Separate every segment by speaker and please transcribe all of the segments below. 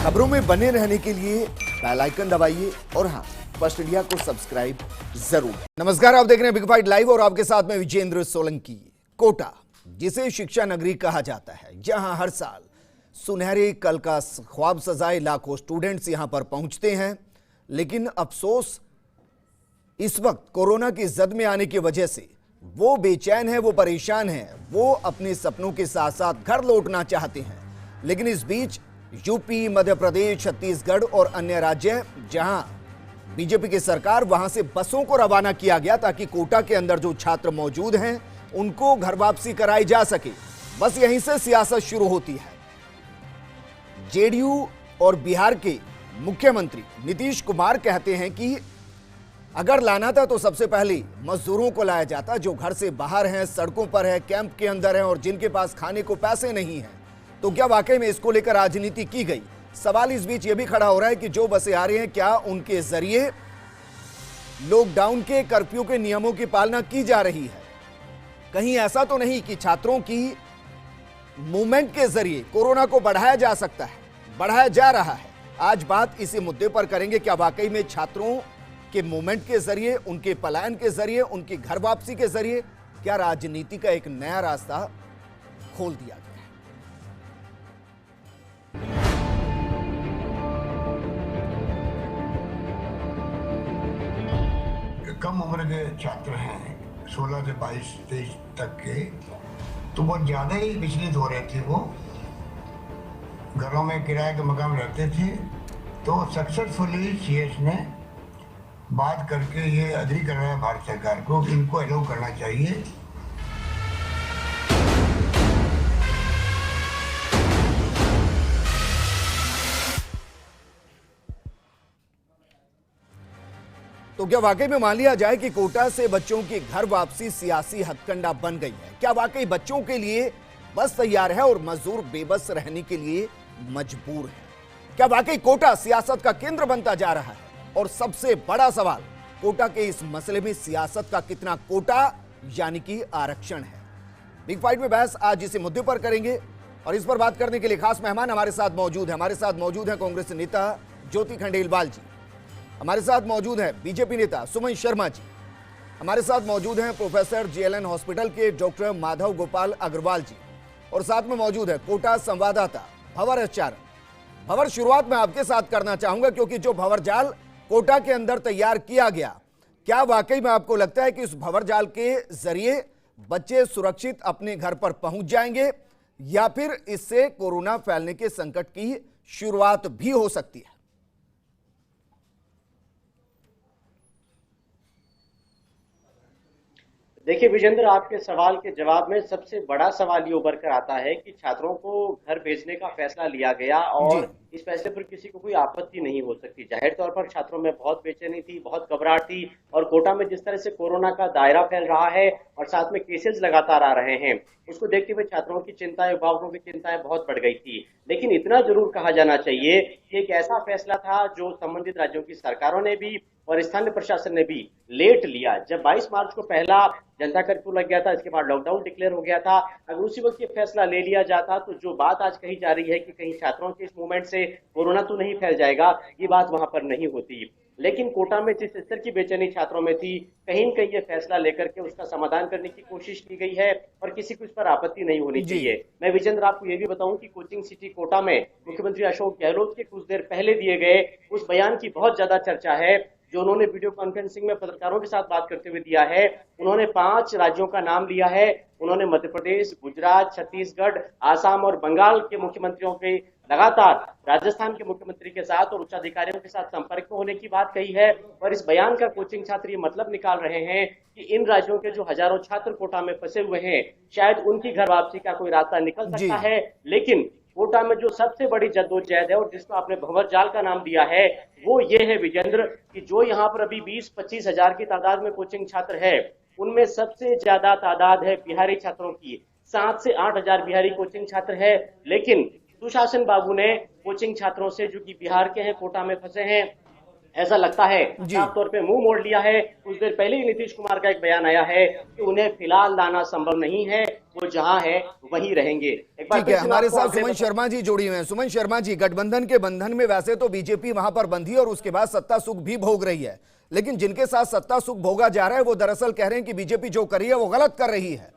Speaker 1: खबरों में बने रहने के लिए बेल आइकन दबाइए और हाँ, फर्स्ट इंडिया को सब्सक्राइब जरूर। नमस्कार, आप देख रहे हैं बिग फाइट लाइव और आपके साथ में विजेंद्र सोलंकी। कोटा, जिसे शिक्षा नगरी कहा जाता है, जहां हर साल सुनहरे कल का ख्वाब सजाए लाखों स्टूडेंट्स यहां पर पहुंचते हैं, लेकिन अफसोस इस वक्त कोरोना की जद में आने की वजह से वो बेचैन है, वो परेशान है, वो अपने सपनों के साथ साथ घर लौटना चाहते हैं। लेकिन इस बीच यूपी, मध्य प्रदेश, छत्तीसगढ़ और अन्य राज्य जहां बीजेपी की सरकार, वहां से बसों को रवाना किया गया ताकि कोटा के अंदर जो छात्र मौजूद हैं उनको घर वापसी कराई जा सके। बस यहीं से सियासत शुरू होती है। जेडीयू और बिहार के मुख्यमंत्री नीतीश कुमार कहते हैं कि अगर लाना था तो सबसे पहले मजदूरों को लाया जाता जो घर से बाहर हैं, सड़कों पर है, कैंप के अंदर हैं और जिनके पास खाने को पैसे नहीं हैं। तो क्या वाकई में इसको लेकर राजनीति की गई? सवाल इस बीच यह भी खड़ा हो रहा है कि जो बसें आ रही हैं, क्या उनके जरिए लॉकडाउन के, कर्फ्यू के नियमों की पालना की जा रही है? कहीं ऐसा तो नहीं कि छात्रों की मूवमेंट के जरिए कोरोना को बढ़ाया जा सकता है, बढ़ाया जा रहा है? आज बात इसी मुद्दे पर करेंगे। क्या वाकई में छात्रों के मूवमेंट के जरिए, उनके पलायन के जरिए, उनकी घर वापसी के जरिए क्या राजनीति का एक नया रास्ता खोल दिया गया है?
Speaker 2: कम उम्र के छात्र हैं, 16 से 22-23 तक के, तो बहुत ज़्यादा ही विचलित हो रहे थे। वो घरों में किराए के मकान रहते थे। तो सक्सेसफुली सीएस ने बात करके ये एग्री करना है भारत सरकार को कि इनको अलाउ करना चाहिए।
Speaker 1: तो क्या वाकई में मान लिया जाए कि कोटा से बच्चों की घर वापसी सियासी हथकंडा बन गई है? क्या वाकई बच्चों के लिए बस तैयार है और मजदूर बेबस रहने के लिए मजबूर है? क्या वाकई कोटा सियासत का केंद्र बनता जा रहा है? और सबसे बड़ा सवाल, कोटा के इस मसले में सियासत का कितना कोटा यानी कि आरक्षण है? बिग फाइट में बहस आज इसी मुद्दे पर करेंगे और इस पर बात करने के लिए खास मेहमान हमारे साथ मौजूद है। हमारे साथ मौजूद है कांग्रेस नेता ज्योति खंडेलवाल जी, हमारे साथ मौजूद है बीजेपी नेता सुमन शर्मा जी, हमारे साथ मौजूद हैं प्रोफेसर जेएलएन हॉस्पिटल के डॉक्टर माधव गोपाल अग्रवाल जी और साथ में मौजूद है कोटा संवाददाता भंवर आचार्य। भंवर, शुरुआत में आपके साथ करना चाहूंगा क्योंकि जो भंवर जाल कोटा के अंदर तैयार किया गया, क्या वाकई में आपको लगता है कि उस भंवर जाल के जरिए बच्चे सुरक्षित अपने घर पर पहुंच जाएंगे या फिर इससे कोरोना फैलने के संकट की शुरुआत भी हो सकती है?
Speaker 3: देखिए विजेंद्र, आपके सवाल के जवाब में सबसे बड़ा सवाल ये उभर कर आता है कि छात्रों को घर भेजने का फैसला लिया गया और इस फैसले पर किसी को कोई आपत्ति नहीं हो सकती। जाहिर तौर पर छात्रों में बहुत बेचैनी थी, बहुत घबराहट थी और कोटा में जिस तरह से कोरोना का दायरा फैल रहा है और साथ में केसेस लगातार आ रहे हैं, उसको देखते हुए छात्रों की चिंताएं, अभिभावकों की चिंताएं बहुत बढ़ गई थी। लेकिन इतना जरूर कहा जाना चाहिए कि एक ऐसा फैसला था जो संबंधित राज्यों की सरकारों ने भी और स्थानीय प्रशासन ने भी लेट लिया। जब 22 मार्च को पहला जनता कर्फ्यू लग गया था, इसके बाद लॉकडाउन डिक्लेयर हो गया था, अगर उसी वक्त ये फैसला ले लिया जाता तो जो बात आज कही जा रही है कि कहीं छात्रों के इस मूवमेंट से कोरोना तो नहीं फैल जाएगा, ये बात वहां पर नहीं होती। लेकिन कोटा में जिस स्तर की बेचैनी छात्रों में थी, कहीं न कहीं ये फैसला लेकर के उसका समाधान करने की कोशिश की गई है और किसी को इस पर आपत्ति नहीं होनी चाहिए। मैं विजेंद्र आपको ये भी बताऊं कि कोचिंग सिटी कोटा में मुख्यमंत्री अशोक गहलोत के कुछ देर पहले दिए गए उस बयान की बहुत ज्यादा चर्चा है जो उन्होंने वीडियो कॉन्फ्रेंसिंग में पत्रकारों के साथ बात करते हुए दिया है। उन्होंने 5 राज्यों का नाम लिया है। उन्होंने मध्य प्रदेश, गुजरात, छत्तीसगढ़, आसाम और बंगाल के मुख्यमंत्रियों के लगातार राजस्थान के मुख्यमंत्री के साथ और उच्चाधिकारियों के साथ संपर्क में होने की बात कही है। और इस बयान का कोचिंग छात्र ये मतलब निकाल रहे हैं कि इन राज्यों के जो हजारों छात्र कोटा में फंसे हुए हैं, शायद उनकी घर वापसी का कोई रास्ता निकल सकता है। लेकिन कोटा में जो सबसे बड़ी जद्दोजहद है और जिसको आपने भंवर जाल का नाम दिया है, वो ये है विजेंद्र कि जो यहाँ पर अभी 20-25 हजार की तादाद में कोचिंग छात्र है, उनमें सबसे ज्यादा तादाद है बिहारी छात्रों की। 7 से 8 हजार बिहारी कोचिंग छात्र है। लेकिन सुशासन बाबू ने कोचिंग छात्रों से जो कि बिहार के हैं, कोटा में फंसे हैं, ऐसा लगता है साफ तौर पे मुंह मोड़ लिया है। कुछ देर पहले ही नीतीश कुमार का एक बयान आया है कि उन्हें फिलहाल लाना संभव नहीं है। वो जहां है वहीं रहेंगे। एक बार
Speaker 1: ठीक है,
Speaker 3: फिर से
Speaker 1: हमारे
Speaker 3: आपको
Speaker 1: साथ
Speaker 3: आंकड़े
Speaker 1: सुमन शर्मा जी जुड़ी हुए हैं। सुमन शर्मा जी, गठबंधन के बंधन में वैसे तो बीजेपी वहां पर बंधी और उसके बाद सत्ता सुख भी भोग रही है, लेकिन जिनके साथ सत्ता सुख भोगा जा रहा है वो दरअसल कह रहे हैं कि बीजेपी जो कर रही है वो गलत कर रही है।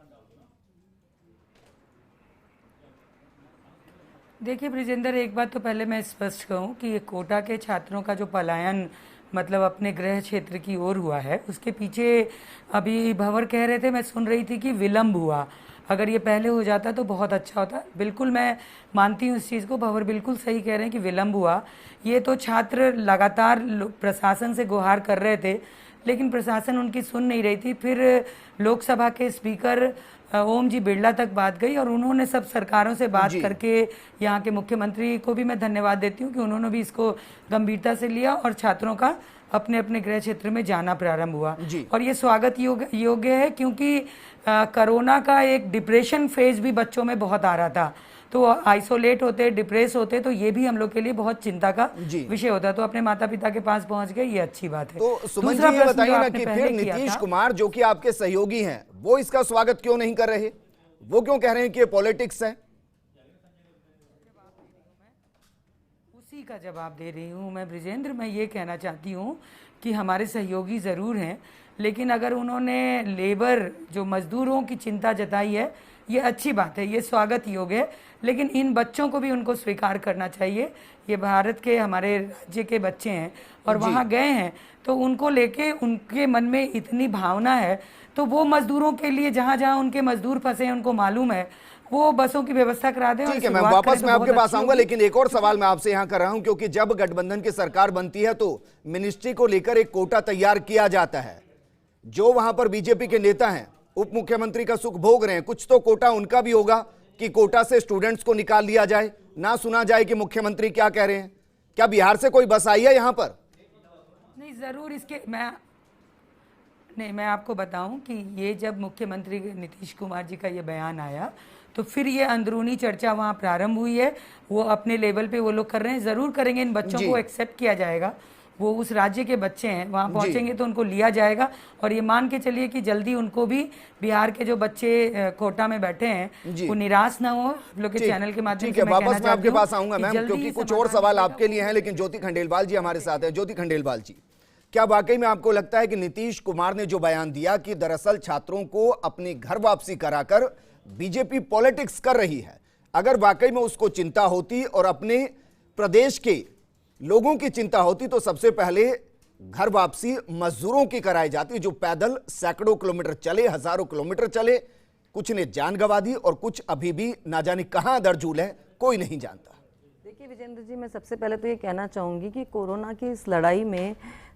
Speaker 4: देखिए ब्रिजेंद्र, एक बात तो पहले मैं स्पष्ट कहूँ कि ये कोटा के छात्रों का जो पलायन मतलब अपने गृह क्षेत्र की ओर हुआ है, उसके पीछे अभी भंवर कह रहे थे, मैं सुन रही थी कि विलंब हुआ। अगर ये पहले हो जाता तो बहुत अच्छा होता। बिल्कुल मैं मानती हूँ इस चीज़ को, भंवर बिल्कुल सही कह रहे हैं कि विलंब हुआ। ये तो छात्र लगातार प्रशासन से गुहार कर रहे थे, लेकिन प्रशासन उनकी सुन नहीं रही थी। फिर लोकसभा के स्पीकर ओम जी बिरला तक बात गई और उन्होंने सब सरकारों से बात करके, यहाँ के मुख्यमंत्री को भी मैं धन्यवाद देती हूँ कि उन्होंने भी इसको गंभीरता से लिया और छात्रों का अपने अपने गृह क्षेत्र में जाना प्रारंभ हुआ। और ये स्वागत योग्य है, क्योंकि कोरोना का एक डिप्रेशन फेज भी बच्चों में बहुत आ रहा था, तो आइसोलेट होते, डिप्रेस होते, तो ये भी हम लोग के लिए बहुत चिंता का विषय होता है। तो अपने माता पिता के पास पहुंच गए, ये अच्छी बात है।
Speaker 1: तो सुमन जी ये बताइए ना कि फिर नीतीश कुमार जो कि आपके सहयोगी हैं, वो इसका स्वागत क्यों नहीं कर रहे? वो क्यों कह रहे हैं कि ये पॉलिटिक्स है?
Speaker 4: उसी का जवाब दे रही हूँ मैं ब्रिजेंद्र। मैं ये कहना चाहती हूँ कि हमारे सहयोगी ज़रूर हैं, लेकिन अगर उन्होंने लेबर जो मजदूरों की चिंता जताई है, ये अच्छी बात है, ये स्वागत योग्य है, लेकिन इन बच्चों को भी उनको स्वीकार करना चाहिए। ये भारत के हमारे राज्य के बच्चे हैं और वहाँ गए हैं, तो उनको लेके उनके मन में इतनी भावना है, तो वो मजदूरों के लिए जहाँ जहाँ उनके मजदूर फंसे हैं उनको मालूम है, वो बसों की व्यवस्था करा दें।
Speaker 1: ठीक है, मैं वापस मैं आपके पास आऊंगा, लेकिन एक और सवाल मैं आपसे यहाँ कर रहा हूँ, क्योंकि जब गठबंधन की सरकार बनती है तो मिनिस्ट्री को लेकर एक कोटा तैयार किया जाता है। जो वहां पर बीजेपी के नेता हैं, उप मुख्यमंत्री का सुख भोग रहे हैं, कुछ तो कोटा उनका भी होगा कि कोटा से स्टूडेंट्स को निकाल लिया जाए, ना सुना जाए कि मुख्यमंत्री क्या कह रहे हैं। क्या बिहार से कोई बस आई है यहां पर?
Speaker 4: नहीं, जरूर इसके मैं आपको बताऊं कि ये जब मुख्यमंत्री नीतीश कुमार जी का ये बयान आया, तो फिर ये अंदरूनी चर्चा वहाँ प्रारंभ हुई है। वो अपने लेवल पे वो लोग कर रहे हैं, ज़रूर करेंगे। इन बच्चों को एक्सेप्ट किया जाएगा, वो उस राज्य के बच्चे हैं, वहाँ पहुँचेंगे तो उनको लिया जाएगा। और ये मान के चलिए कि जल्दी उनको भी बिहार के जो बच्चे कोटा में बैठे हैं वो निराश ना हो। आप लोग के चैनल के माध्यम से
Speaker 1: वापस मैं आपके पास आऊंगा मैम, क्योंकि कुछ और सवाल आपके लिए हैं, लेकिन ज्योति खंडेलवाल जी हमारे साथ है। ज्योति खंडेलवाल जी, क्या वाकई में आपको लगता है कि नीतीश कुमार ने जो बयान दिया कि दरअसल छात्रों को अपनी घर वापसी कराकर बीजेपी पॉलिटिक्स कर रही है, अगर वाकई में उसको चिंता होती और अपने प्रदेश के लोगों की चिंता होती तो सबसे पहले घर वापसी मजदूरों की कराई जाती, जो पैदल सैकड़ों किलोमीटर चले, हजारों किलोमीटर चले, कुछ ने जान गंवा दी और कुछ अभी भी ना जाने कहां दरजूल है, कोई नहीं जानता।
Speaker 5: देखिए विजेंद्र जी, मैं सबसे पहले तो ये कहना चाहूँगी कि कोरोना की इस लड़ाई में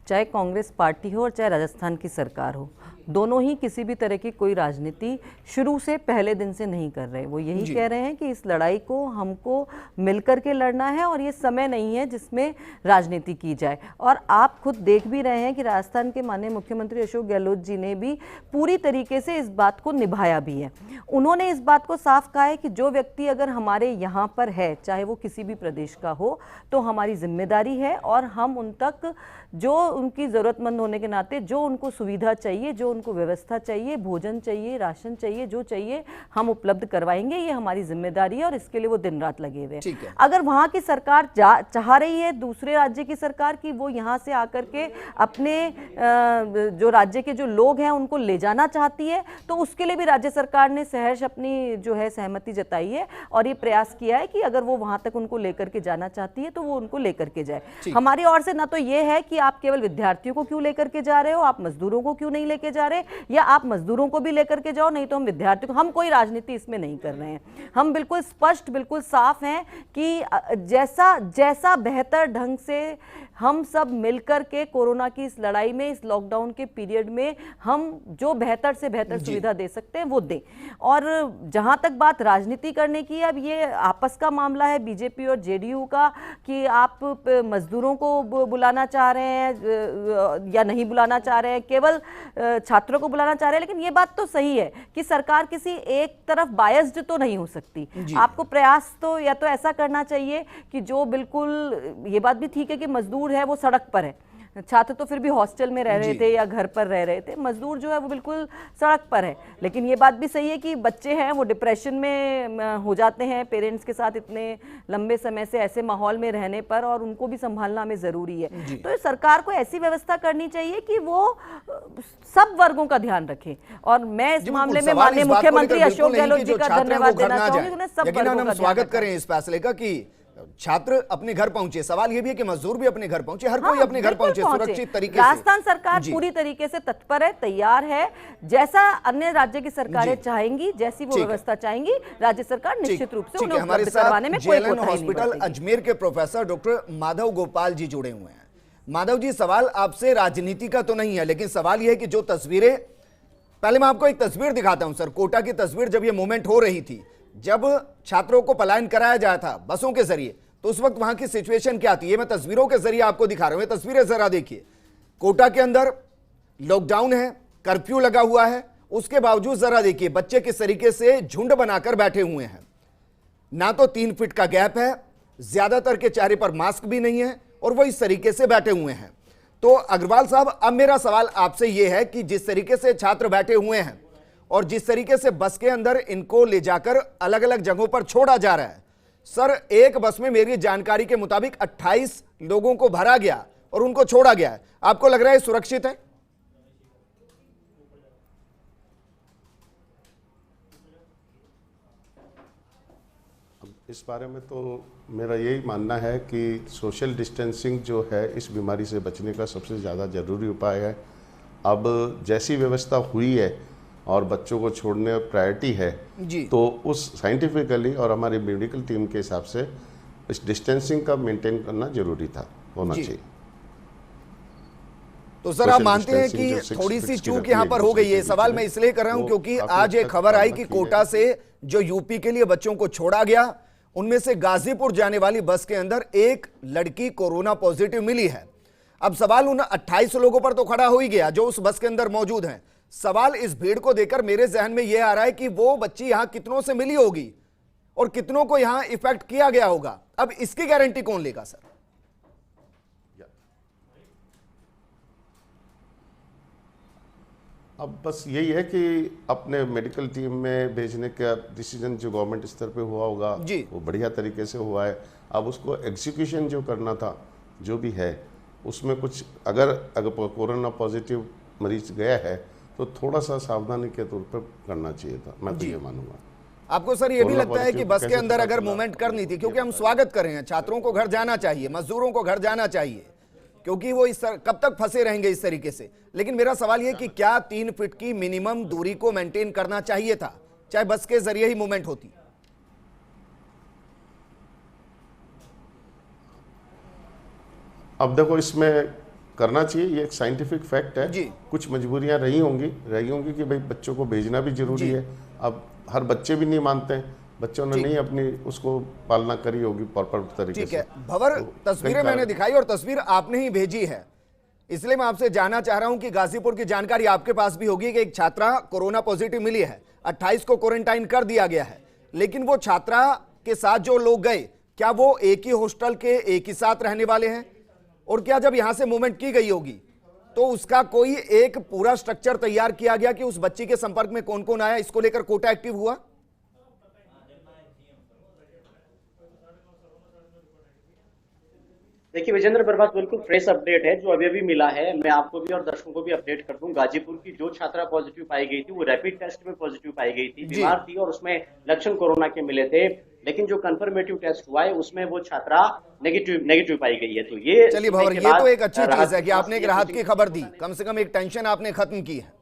Speaker 5: चाहे कांग्रेस पार्टी हो और चाहे राजस्थान की सरकार हो, दोनों ही किसी भी तरह की कोई राजनीति शुरू से पहले दिन से नहीं कर रहे। वो यही कह रहे हैं कि इस लड़ाई को हमको मिलकर के लड़ना है और ये समय नहीं है जिसमें राजनीति की जाए। और आप खुद देख भी रहे हैं कि राजस्थान के माननीय मुख्यमंत्री अशोक गहलोत जी ने भी पूरी तरीके से इस बात को निभाया भी है। उन्होंने इस बात को साफ कहा है कि जो व्यक्ति अगर हमारे यहाँ पर है, चाहे वो किसी भी प्रदेश का हो, तो हमारी जिम्मेदारी है और हम उन तक जो उनकी ज़रूरतमंद होने के नाते जो उनको सुविधा चाहिए, जो उनको व्यवस्था चाहिए, भोजन चाहिए, राशन चाहिए, जो चाहिए हम उपलब्ध करवाएंगे। ये हमारी जिम्मेदारी है और इसके लिए वो दिन रात लगे हुए हैं। अगर वहाँ की सरकार चाह रही है, दूसरे राज्य की सरकार, की वो यहाँ से आकर के अपने जो राज्य के जो लोग हैं उनको ले जाना चाहती है, तो उसके लिए भी राज्य सरकार ने सहर्ष अपनी जो है सहमति जताई है और ये प्रयास किया है कि अगर वो वहाँ तक उनको लेकर के जाना चाहती है तो वो उनको लेकर के जाए। हमारी ओर से ना तो ये है कि आप केवल विद्यार्थियों को क्यों लेकर के जा रहे हो, आप मजदूरों को क्यों नहीं लेके जा रहे, या आप मजदूरों को भी लेकर के जाओ, नहीं तो हम विद्यार्थियों को, हम कोई राजनीति इसमें नहीं कर रहे हैं। हम बिल्कुल स्पष्ट, बिल्कुल साफ हैं कि जैसा बेहतर ढंग से हम सब मिलकर के कोरोना की इस लड़ाई में, इस लॉकडाउन के पीरियड में हम जो बेहतर से बेहतर सुविधा दे सकते हैं वो दें। और जहां तक बात राजनीति करने की, अब ये आपस का मामला है बीजेपी और जेडीयू का कि आप मजदूरों को बुलाना चाह रहे हैं या नहीं बुलाना चाह रहे हैं, केवल छात्रों को बुलाना चाह रहे हैं। लेकिन ये बात तो सही है कि सरकार किसी एक तरफ बायस्ड तो नहीं हो सकती। आपको प्रयास तो या तो ऐसा करना चाहिए कि जो बिल्कुल, ये बात भी ठीक है कि मजदूर है वो सड़क पर है, छात्र तो फिर भी हॉस्टल में रह रहे थे या घर पर रह रहे थे, मजदूर जो है वो बिल्कुल सड़क पर है। लेकिन ये बात भी सही है कि बच्चे हैं वो डिप्रेशन में हो जाते हैं पेरेंट्स के साथ इतने लंबे समय से ऐसे माहौल में रहने पर, और उनको भी संभालना हमें जरूरी है। तो सरकार को ऐसी व्यवस्था करनी चाहिए कि वो सब वर्गों का ध्यान रखे। और मैं इस मामले में माननीय मुख्यमंत्री अशोक गहलोत जी का धन्यवाद देना चाहूंगी, उन्हें सब वर्गों का ध्यान
Speaker 1: स्वागत करें इस फैसले का कि छात्र अपने घर पहुंचे। सवाल यह भी है कि मजदूर भी अपने घर पहुंचे, हर कोई अपने घर पहुंचे सुरक्षित तरीके से।
Speaker 5: राजस्थान सरकार पूरी तरीके से तत्पर है, तैयार है। जैसा अन्य राज्य की सरकारें चाहेंगी, जैसी वो व्यवस्था चाहेंगी, राज्य सरकार निश्चित रूप से उन्हें उपलब्ध करवाने में कोई कोताही नहीं
Speaker 1: हॉस्पिटल अजमेर के प्रोफेसर डॉक्टर माधव गोपाल जी जुड़े हुए हैं। माधव जी, सवाल आपसे राजनीति का तो नहीं है, लेकिन सवाल यह है कि जो तस्वीरें, पहले मैं आपको एक तस्वीर दिखाता हूं सर, कोटा की तस्वीर। जब ये मूवमेंट हो रही थी, जब छात्रों को पलायन कराया जाया था बसों के जरिए, तो उस वक्त वहां की सिचुएशन क्या थी, ये मैं तस्वीरों के जरिए आपको दिखा रहा हूं। ये तस्वीरें जरा देखिए। कोटा के अंदर लॉकडाउन है, कर्फ्यू लगा हुआ है, उसके बावजूद जरा देखिए बच्चे किस तरीके से झुंड बनाकर बैठे हुए हैं। ना तो 3 फीट का गैप है, ज्यादातर के चेहरे पर मास्क भी नहीं है, और वो इस तरीके से बैठे हुए हैं। तो अग्रवाल साहब, अब मेरा सवाल आपसे यह है कि जिस तरीके से छात्र बैठे हुए हैं और जिस तरीके से बस के अंदर इनको ले जाकर अलग अलग जगहों पर छोड़ा जा रहा है, सर एक बस में मेरी जानकारी के मुताबिक 28 लोगों को भरा गया और उनको छोड़ा गया है। आपको लग रहा है सुरक्षित है?
Speaker 6: इस बारे में तो मेरा यही मानना है कि सोशल डिस्टेंसिंग जो है इस बीमारी से बचने का सबसे ज़्यादा ज़रूरी उपाय है। अब जैसी व्यवस्था हुई है और बच्चों को छोड़ने प्रायोरिटी है जी, तो उस साइंटिफिकली और हमारी मेडिकल टीम के हिसाब से इस डिस्टेंसिंग का मेंटेन करना जरूरी था, होना चाहिए।
Speaker 1: तो सर आप मानते हैं कि थोड़ी सी चूक यहां पर हो गई है? सवाल मैं इसलिए कर रहा हूं क्योंकि आज एक खबर आई कि कोटा से जो यूपी के लिए बच्चों को छोड़ा गया, उनमें से गाजीपुर जाने वाली बस के अंदर एक लड़की कोरोना पॉजिटिव मिली है। अब सवाल उन 28 लोगों पर तो खड़ा हो ही गया जो उस बस के अंदर मौजूद हैं। सवाल इस भीड़ को देखकर मेरे जहन में यह आ रहा है कि वो बच्ची यहां कितनों से मिली होगी और कितनों को यहां इफेक्ट किया गया होगा। अब इसकी गारंटी कौन लेगा सर?
Speaker 6: अब बस यही है कि अपने मेडिकल टीम में भेजने का डिसीजन जो गवर्नमेंट स्तर पे हुआ होगा वो बढ़िया तरीके से हुआ है। अब उसको एग्जीक्यूशन जो करना था, जो भी है उसमें कुछ अगर कोरोना पॉजिटिव मरीज गया है तो थोड़ा सा सावधानी के तौर पर करना चाहिए था, मैं तो ये मानूंगा।
Speaker 1: आपको सर ये भी लगता है कि बस के अंदर अगर मूवमेंट करनी थी, क्योंकि हम स्वागत कर रहे हैं, छात्रों को घर जाना चाहिए, मजदूरों को घर जाना चाहिए, क्योंकि वो कब तक फंसे रहेंगे इस तरीके से। लेकिन मेरा सवाल ये कि क्या 3 फीट की मिनिमम दूरी को मेंटेन करना चाहिए था, चाहे बस के जरिए ही मूवमेंट होती?
Speaker 6: अब देखो, इसमें करना चाहिए, ये एक साइंटिफिक फैक्ट है जी। कुछ मजबूरियां रही होंगी कि भाई बच्चों को भेजना भी जरूरी है। अब हर बच्चे भी नहीं मानते हैं, बच्चों ने नहीं अपनी उसको पालना करी होगी प्रॉपर तरीके से।
Speaker 1: ठीक है भंवर, तस्वीरें मैंने दिखाई और तस्वीर आपने ही भेजी है, इसलिए मैं आपसे जानना चाह रहा हूं कि गाजीपुर की जानकारी आपके पास भी होगी कि एक छात्रा कोरोना पॉजिटिव मिली है, 28 को क्वारंटाइन कर दिया गया है, लेकिन वो छात्रा के साथ जो लोग गए, क्या वो एक ही हॉस्टल के एक ही साथ रहने वाले हैं? और क्या जब यहां से मूवमेंट की गई होगी तो उसका कोई एक पूरा स्ट्रक्चर तैयार किया गया कि उस बच्ची के संपर्क में कौन कौन आया, इसको लेकर कोटा एक्टिव हुआ?
Speaker 3: देखिए विजेंद्र, मेरे पास बिल्कुल फ्रेश अपडेट है जो अभी अभी मिला है। मैं आपको भी और दर्शकों को भी अपडेट कर दूं। गाजीपुर की जो छात्रा पॉजिटिव पाई गई थी वो रैपिड टेस्ट में पॉजिटिव पाई गई थी, बीमार थी और उसमें लक्षण कोरोना के मिले थे, लेकिन जो कंफर्मेटिव टेस्ट हुआ है उसमें वो छात्रा नेगेटिव पाई गई है। तो ये
Speaker 1: चलिए भंवर, ये तो एक अच्छी चीज है कि आपने एक राहत की खबर दी, कम से कम एक टेंशन आपने खत्म की है।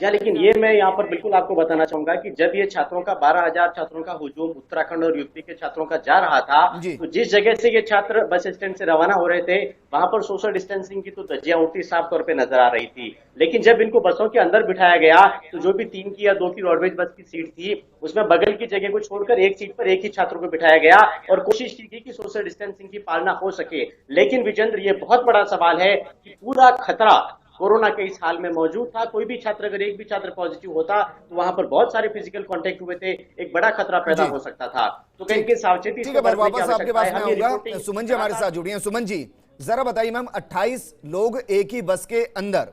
Speaker 3: या लेकिन ये मैं यहाँ पर बिल्कुल आपको बताना चाहूंगा कि जब ये छात्रों का 12,000 छात्रों का हुजूम उत्तराखंड और यूपी के छात्रों का जा रहा था, तो जिस जगह से ये छात्र बस स्टैंड से रवाना हो रहे थे वहां पर सोशल डिस्टेंसिंग की तो धज्जियां उड़ती साफ तौर पे नजर आ रही थी। लेकिन जब इनको बसों के अंदर बिठाया गया तो जो भी 3 की या 2 की रोडवेज बस की सीट थी उसमें बगल की जगह को छोड़कर एक सीट पर एक ही छात्र को बिठाया गया और कोशिश की गई कि सोशल डिस्टेंसिंग की पालना हो सके। लेकिन विजेंद्र, ये बहुत बड़ा सवाल है कि पूरा खतरा कोरोना के इस हाल में मौजूद था। कोई भी छात्र, अगर एक भी छात्र पॉजिटिव होता तो वहां पर बहुत सारे फिजिकल कांटेक्ट हुए थे, एक बड़ा खतरा पैदा हो सकता था। तो कहीं के सावचेती
Speaker 1: ठीक है, मैं वापस आपके पास में आऊंगा।
Speaker 3: रिपोर्टिंग
Speaker 1: सुमन जी हमारे साथ जुड़ी हैं। सुमन जी जरा बताइए मैम, 28 लोग एक ही बस के अंदर,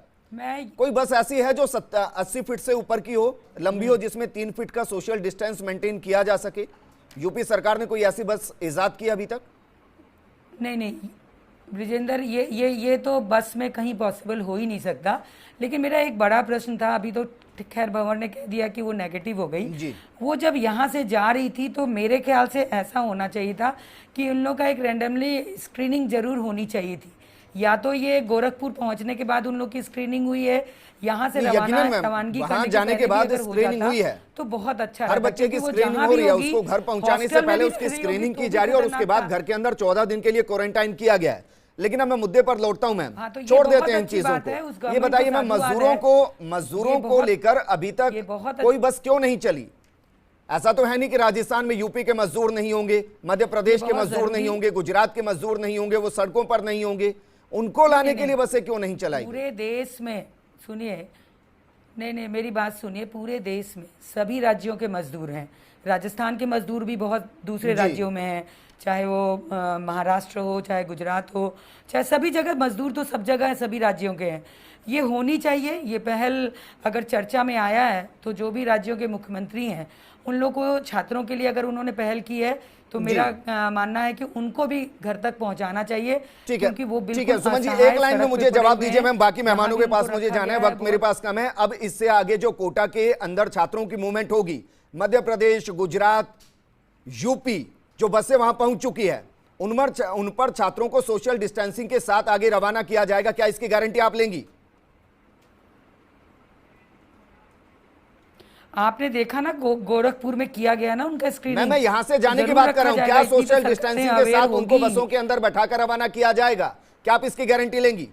Speaker 1: कोई बस ऐसी है जो 80 फीट से ऊपर की हो, लंबी हो, जिसमें 3 फीट का सोशल डिस्टेंस मेंटेन किया जा सके? यूपी सरकार ने कोई ऐसी बस इजाद की अभी तक?
Speaker 4: नहीं ब्रिजेंद्र, ये तो बस में कहीं पॉसिबल हो ही नहीं सकता। लेकिन मेरा एक बड़ा प्रश्न था, अभी तो खैर भंवर ने कह दिया कि वो नेगेटिव हो गई
Speaker 1: जी।
Speaker 4: वो जब यहाँ से जा रही थी तो मेरे ख्याल से ऐसा होना चाहिए था कि उन लोग का एक रैंडमली स्क्रीनिंग जरूर होनी चाहिए थी। या तो ये गोरखपुर पहुंचने के बाद उन लोग की स्क्रीनिंग हुई है, यहाँ से रवानगी
Speaker 1: वहां जाने के बाद स्क्रीनिंग हुई है
Speaker 4: तो बहुत अच्छा।
Speaker 1: हर बच्चे की स्क्रीनिंग हो रही है, उसको घर पहुंचाने से पहले उसकी स्क्रीनिंग की जा रही है और उसके बाद घर के अंदर 14 दिन के लिए क्वारंटाइन किया गया है। लेकिन अब मैं मुद्दे पर लौटता हूं मैम,
Speaker 4: तो
Speaker 1: छोड़ देते हैं इन चीजों को। ये बताइए मैम, मजदूरों को लेकर अभी तक कोई बस क्यों नहीं चली? ऐसा तो है नहीं कि राजस्थान में यूपी के मजदूर नहीं होंगे, मध्य प्रदेश के मजदूर नहीं होंगे, गुजरात के मजदूर नहीं होंगे, वो सड़कों पर नहीं होंगे, उनको लाने के लिए बसें क्यों नहीं चलाई?
Speaker 4: पूरे देश में सुनिए, नहीं मेरी बात सुनिए, पूरे देश में सभी राज्यों के मजदूर हैं। राजस्थान के मजदूर भी बहुत दूसरे राज्यों में हैं, चाहे वो महाराष्ट्र हो, चाहे गुजरात हो, चाहे सभी जगह मजदूर तो सब जगह है, सभी राज्यों के हैं। ये होनी चाहिए। ये पहल अगर चर्चा में आया है तो जो भी राज्यों के मुख्यमंत्री हैं उन लोगों को, छात्रों के लिए अगर उन्होंने पहल की है तो मेरा मानना है कि उनको भी घर तक पहुंचाना चाहिए। क्योंकि वो
Speaker 1: ठीक है सुमन जी, एक लाइन में मुझे जवाब दीजिए मैम, बाकी मेहमानों के पास मुझे जाना है, वक्त मेरे पास कम है। अब इससे आगे जो कोटा के अंदर छात्रों की मूवमेंट होगी, मध्य प्रदेश, गुजरात, यूपी, जो बसें वहां पहुंच चुकी है, उन पर छात्रों को सोशल डिस्टेंसिंग के साथ आगे रवाना किया जाएगा, क्या इसकी गारंटी आप लेंगी?
Speaker 4: आपने देखा ना गोरखपुर में किया गया ना उनका स्क्रीनिंग।
Speaker 1: मैं यहां से जाने की बात कर रहा हूं, क्या सोशल डिस्टेंसिंग के साथ उनको बसों के अंदर बैठाकर रवाना किया जाएगा? क्या आप इसकी गारंटी लेंगी?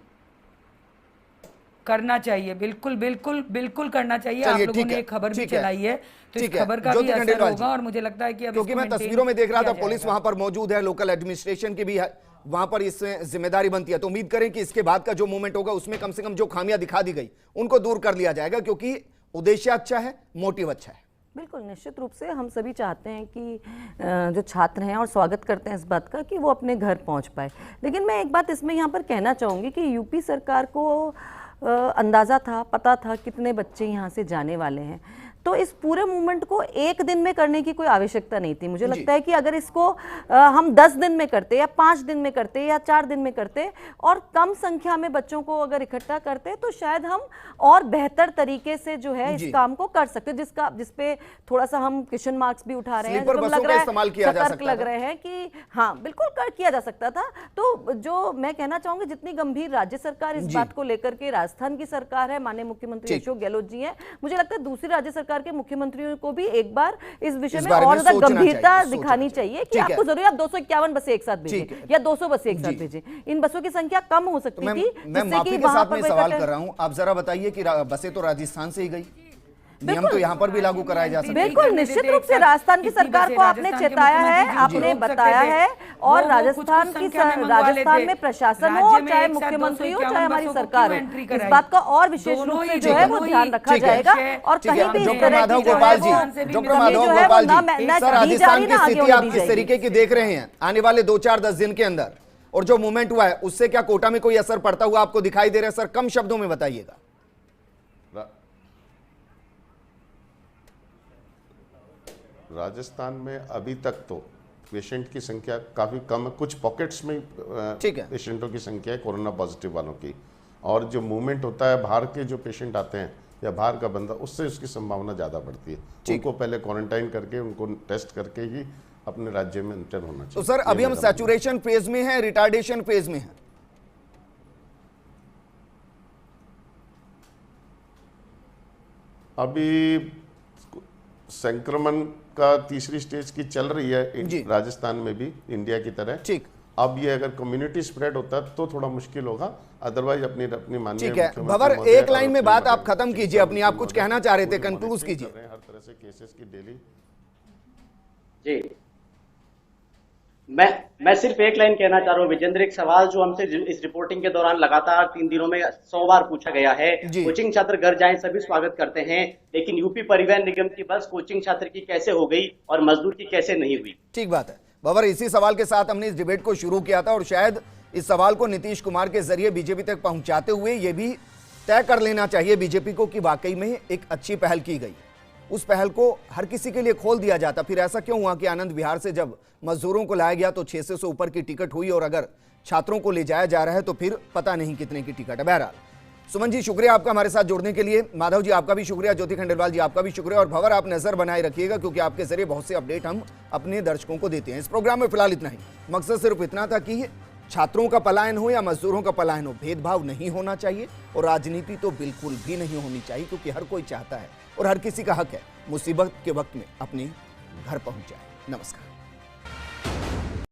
Speaker 4: करना चाहिए, बिल्कुल करना चाहिए। आप लोगों ने एक खबर भी चलाई है तो इस खबर का भी असर होगा और मुझे लगता है कि
Speaker 1: क्योंकि मैं तस्वीरों में देख रहा था पुलिस वहां पर मौजूद है, लोकल एडमिनिस्ट्रेशन की भी वहां पर इसमें जिम्मेदारी बनती है। तो उम्मीद करें कि इसके बाद का जो मूवमेंट होगा उसमें कम से कम जो खामियां दिखा दी गई उनको दूर कर लिया जाएगा, क्योंकि उद्देश्य अच्छा है, मोटिव अच्छा है।
Speaker 5: बिल्कुल, निश्चित रूप से हम सभी चाहते हैं कि जो छात्र हैं और स्वागत करते हैं इस बात का कि वो अपने घर पहुंच पाए। लेकिन मैं एक बात इसमें यहाँ पर कहना चाहूँगी कि यूपी सरकार को अंदाज़ा था, पता था कितने बच्चे यहाँ से जाने वाले हैं, तो इस पूरे मूवमेंट को एक दिन में करने की कोई आवश्यकता नहीं थी। मुझे लगता है कि अगर इसको हम 10 दिन में करते या 5 दिन में करते या 4 दिन में करते और कम संख्या में बच्चों को अगर इकट्ठा करते तो शायद हम और बेहतर तरीके से जो है इस काम को कर सकते, जिसपे थोड़ा सा हम क्वेश्चन मार्क्स भी उठा रहे हैं, लग रहा है सतर्क लग रहे हैं कि हाँ बिल्कुल किया जा सकता था। तो जो मैं कहना चाहूंगी, जितनी गंभीर राज्य सरकार इस बात को लेकर के, राजस्थान की सरकार है, माननीय मुख्यमंत्री अशोक गहलोत जी हैं, मुझे लगता है दूसरी राज्य सरकार के मुख्यमंत्रियों को भी एक बार इस विषय में और ज्यादा गंभीरता दिखानी चाहिए कि आपको जरूरी आप 251 बसें एक साथ भेजें या 200 बसें एक साथ भेजें। इन बसों की संख्या कम हो सकती थी।
Speaker 1: मैं माफी के साथ में सवाल कर रहा हूं, आप जरा बताइए कि बसें तो राजस्थान से ही गई, नियम तो यहाँ पर भी लागू कराए जा सकते हैं।
Speaker 5: बिल्कुल, निश्चित रूप से राजस्थान की सरकार को आपने चेताया है, आपने बताया है, और राजस्थान में प्रशासन हो, चाहे मुख्यमंत्री हो, चाहे हमारी सरकार हो, इस बात का और विशेष रूप से जो है वो ध्यान रखा जाएगा और कहीं भी इस तरह की जो है
Speaker 1: राजस्थान की स्थिति आप किस तरीके की देख रहे हैं आने वाले 2-4-10 दिन के अंदर, और जो मूवमेंट हुआ है उससे क्या कोटा में कोई असर पड़ता हुआ आपको दिखाई दे रहा है? सर कम शब्दों में बताइएगा।
Speaker 6: राजस्थान में अभी तक तो पेशेंट की संख्या काफ़ी कम है, कुछ पॉकेट्स में पेशेंटों की संख्या है कोरोना पॉजिटिव वालों की, और जो मूवमेंट होता है बाहर के जो पेशेंट आते हैं या बाहर का बंदा, उससे उसकी संभावना ज़्यादा बढ़ती है। उनको पहले क्वारंटाइन करके उनको टेस्ट करके ही अपने राज्य में एंटर होना चाहिए।
Speaker 1: तो सर अभी हम सैचुरेशन फेज में हैं, रिटार्डेशन फेज में हैं?
Speaker 6: अभी संक्रमण का तीसरी स्टेज की चल रही है राजस्थान में भी, इंडिया की तरह। ठीक, अब ये अगर कम्युनिटी स्प्रेड होता है तो थोड़ा मुश्किल होगा, अदरवाइज अपनी माननीय।
Speaker 1: ठीक है भंवर, एक लाइन में बात आप खत्म कीजिए अपनी, आप कुछ कहना चाह रहे थे, कंक्लूड कीजिए।
Speaker 6: हर तरह से केसेस की डेली।
Speaker 3: जी मैं सिर्फ एक लाइन कहना चाह रहा हूँ विजेंद्र, एक सवाल जो हमसे इस रिपोर्टिंग के दौरान लगातार 3 दिनों में 100 बार पूछा गया है। कोचिंग छात्र घर जाएं, सभी स्वागत करते हैं, लेकिन यूपी परिवहन निगम की बस कोचिंग छात्र की कैसे हो गई और मजदूर की कैसे नहीं हुई?
Speaker 1: ठीक बात है भंवर, इसी सवाल के साथ हमने इस डिबेट को शुरू किया था और शायद इस सवाल को नीतीश कुमार के जरिए बीजेपी तक पहुंचाते हुए ये भी तय कर लेना चाहिए बीजेपी को कि वाकई में एक अच्छी पहल की गई, उस पहल को हर किसी के लिए खोल दिया जाता। फिर ऐसा क्यों हुआ कि आनंद विहार से जब मजदूरों को लाया गया तो 600 से ऊपर की टिकट हुई और अगर छात्रों को ले जाया जा रहा है तो फिर पता नहीं कितने की टिकट है। बहरहाल सुमन जी शुक्रिया आपका हमारे साथ जुड़ने के लिए, माधव जी आपका भी शुक्रिया, ज्योति खंडेलवाल जी आपका भी शुक्रिया और भंवर आप नजर बनाए रखिएगा क्योंकि आपके जरिए बहुत से अपडेट हम अपने दर्शकों को देते हैं। इस प्रोग्राम में फिलहाल इतना ही, मकसद सिर्फ इतना था कि छात्रों का पलायन हो या मजदूरों का पलायन हो, भेदभाव नहीं होना चाहिए और राजनीति तो बिल्कुल भी नहीं होनी चाहिए क्योंकि हर कोई चाहता है और हर किसी का हक है मुसीबत के वक्त में अपने घर पहुंच जाए। नमस्कार।